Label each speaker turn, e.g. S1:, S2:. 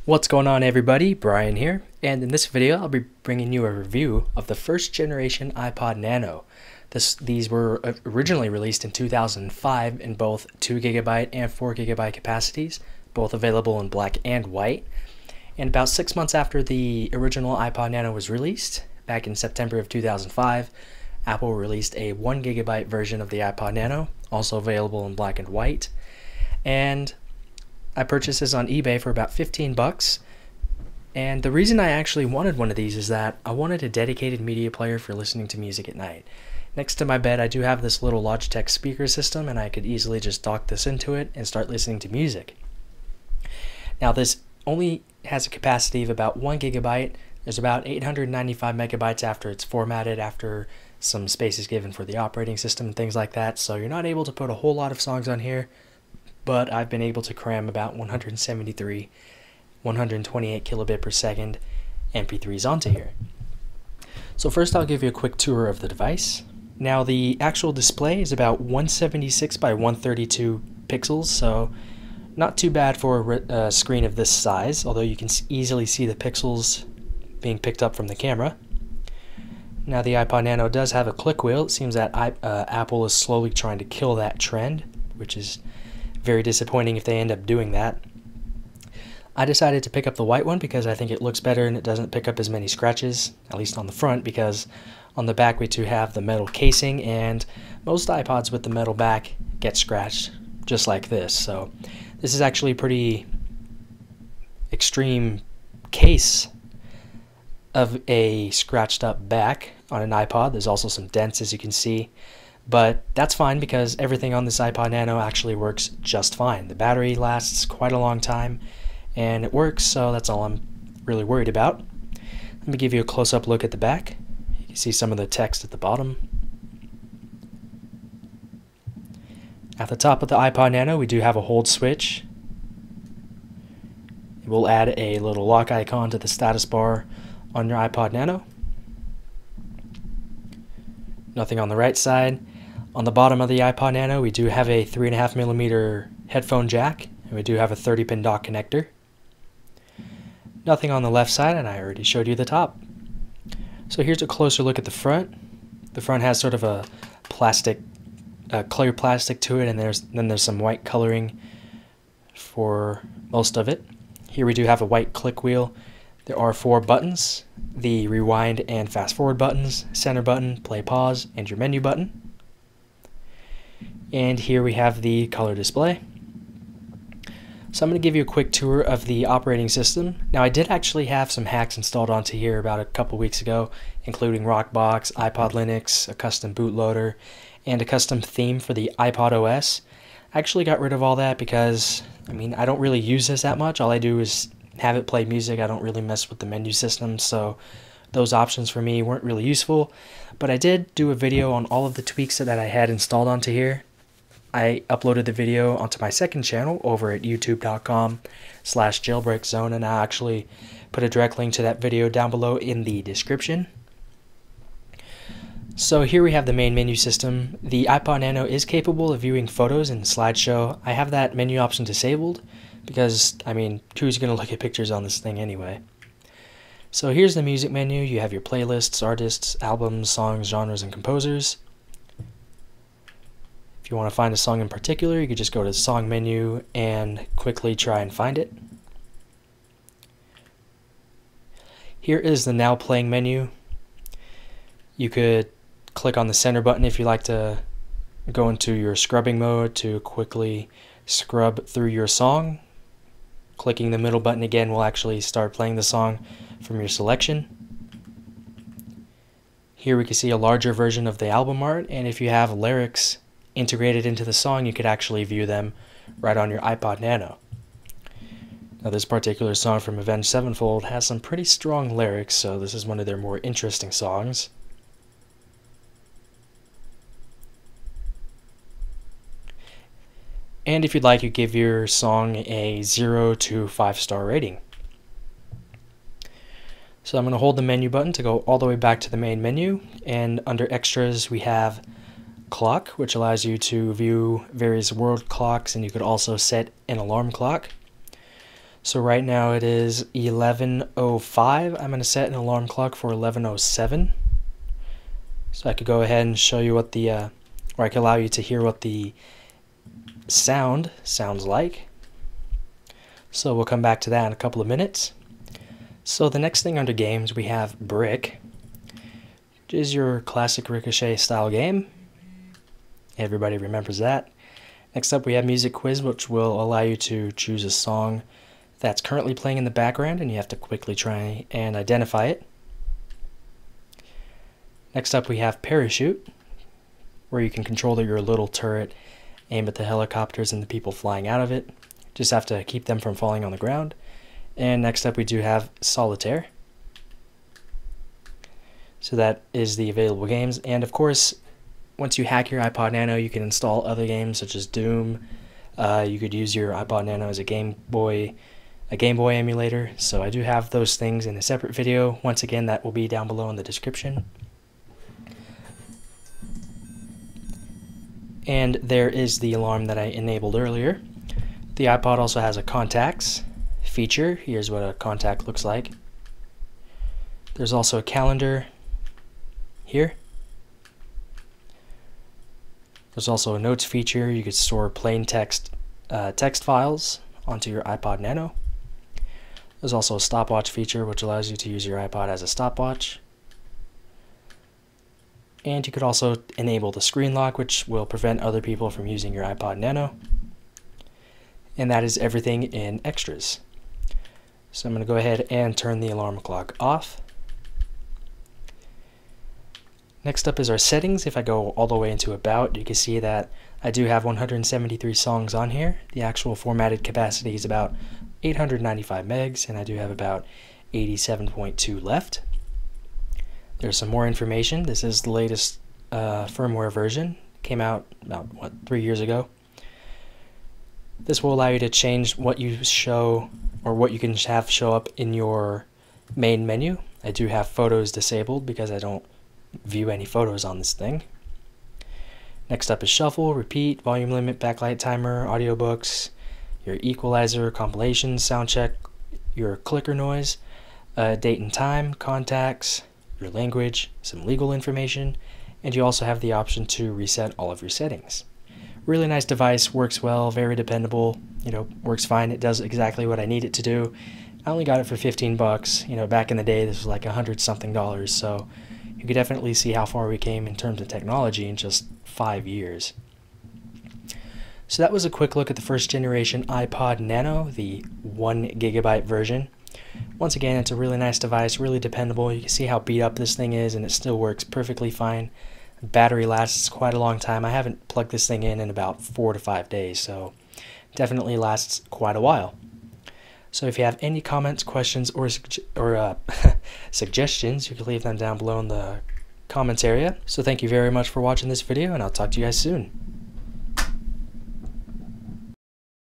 S1: What's going on, everybody? Brian here, and in this video I'll be bringing you a review of the first generation iPod Nano. These were originally released in 2005 in both 2GB and 4GB capacities, both available in black and white. And about 6 months after the original iPod Nano was released, back in September of 2005, Apple released a 1GB version of the iPod Nano, also available in black and white. And I purchased this on eBay for about 15 bucks. And the reason I actually wanted one of these is that I wanted a dedicated media player for listening to music at night. Next to my bed, I do have this little Logitech speaker system, and I could easily just dock this into it and start listening to music. Now, this only has a capacity of about 1GB. There's about 895 megabytes after it's formatted, after some space is given for the operating system and things like that. So you're not able to put a whole lot of songs on here, but I've been able to cram about 173, 128 kilobit per second MP3s onto here. So first I'll give you a quick tour of the device. Now, the actual display is about 176 by 132 pixels, so not too bad for a screen of this size, although you can easily see the pixels being picked up from the camera. Now, the iPod Nano does have a click wheel. It seems that Apple is slowly trying to kill that trend, which is very disappointing if they end up doing that. I decided to pick up the white one because I think it looks better and it doesn't pick up as many scratches, at least on the front, because on the back we do have the metal casing, and most iPods with the metal back get scratched just like this. So this is actually a pretty extreme case of a scratched up back on an iPod. There's also some dents, as you can see. But that's fine because everything on this iPod Nano actually works just fine. The battery lasts quite a long time and it works, so that's all I'm really worried about. Let me give you a close-up look at the back. You can see some of the text at the bottom. At the top of the iPod Nano, we do have a hold switch. It will add a little lock icon to the status bar on your iPod Nano. Nothing on the right side. On the bottom of the iPod Nano, we do have a 3.5mm headphone jack, and we do have a 30-pin dock connector. Nothing on the left side, and I already showed you the top. So here's a closer look at the front. The front has sort of a clear plastic to it, and then there's some white coloring for most of it. Here we do have a white click wheel. There are 4 buttons: the rewind and fast forward buttons, center button, play pause, and your menu button. And here we have the color display. So I'm going to give you a quick tour of the operating system. Now, I did actually have some hacks installed onto here about a couple weeks ago, including Rockbox, iPod Linux, a custom bootloader, and a custom theme for the iPod OS. I actually got rid of all that because, I don't really use this that much. All I do is have it play music. I don't really mess with the menu system, so those options for me weren't really useful. But I did do a video on all of the tweaks that I had installed onto here. I uploaded the video onto my second channel over at youtube.com/jailbreakzone, and I actually put a direct link to that video down below in the description. So here we have the main menu system. The iPod Nano is capable of viewing photos in the slideshow. I have that menu option disabled because, who's going to look at pictures on this thing anyway? So here's the music menu. You have your playlists, artists, albums, songs, genres, and composers. If you want to find a song in particular, you could just go to the song menu and quickly try and find it. Here is the now playing menu. You could click on the center button if you like to go into your scrubbing mode to quickly scrub through your song. Clicking the middle button again will actually start playing the song from your selection. Here we can see a larger version of the album art, and if you have lyrics integrated into the song, you could actually view them right on your iPod Nano. Now, this particular song from Avenged Sevenfold has some pretty strong lyrics, so this is one of their more interesting songs. And if you'd like, you give your song a 0 to 5-star rating. So I'm going to hold the menu button to go all the way back to the main menu, and under extras we have clock, which allows you to view various world clocks, and you could also set an alarm clock. So right now it is 11:05. I'm going to set an alarm clock for 11:07. So I could go ahead and show you what the, or I could allow you to hear what the sound sounds like. So we'll come back to that in a couple of minutes. So the next thing under games, we have Brick, which is your classic Ricochet style game. Everybody remembers that. Next up we have Music Quiz, which will allow you to choose a song that's currently playing in the background, and you have to quickly try and identify it. Next up we have Parachute, where you can control your little turret, aim at the helicopters and the people flying out of it. Just have to keep them from falling on the ground. And next up we do have Solitaire. So that is the available games. And of course, once you hack your iPod Nano, you can install other games such as Doom. You could use your iPod Nano as a Game Boy emulator. So I do have those things in a separate video. Once again, that will be down below in the description. And there is the alarm that I enabled earlier. The iPod also has a contacts feature. Here's what a contact looks like. There's also a calendar here. There's also a notes feature. You could store plain text files onto your iPod Nano. There's also a stopwatch feature, which allows you to use your iPod as a stopwatch. And you could also enable the screen lock, which will prevent other people from using your iPod Nano. And that is everything in extras. So I'm going to go ahead and turn the alarm clock off. Next up is our settings. If I go all the way into About, you can see that I do have 173 songs on here. The actual formatted capacity is about 895 megs, and I do have about 87.2 left. There's some more information. This is the latest firmware version. Came out about, 3 years ago. This will allow you to change what you show, or what you can have show up in your main menu. I do have photos disabled because I don't view any photos on this thing. Next up is shuffle, repeat, volume limit, backlight timer, audiobooks, your equalizer, compilations, sound check, your clicker noise, date and time, contacts, your language, some legal information, and you also have the option to reset all of your settings. Really nice device, works well, very dependable, works fine. It does exactly what I need it to do. I only got it for 15 bucks. Back in the day this was like $100-something, so you could definitely see how far we came in terms of technology in just 5 years. So that was a quick look at the first generation iPod Nano, the 1 GB version. Once again, it's a really nice device, really dependable. You can see how beat up this thing is, and it still works perfectly fine. Battery lasts quite a long time. I haven't plugged this thing in about 4 to 5 days, so definitely lasts quite a while. So if you have any comments, questions, or suggestions, you can leave them down below in the comments area. So thank you very much for watching this video, and I'll talk to you guys soon.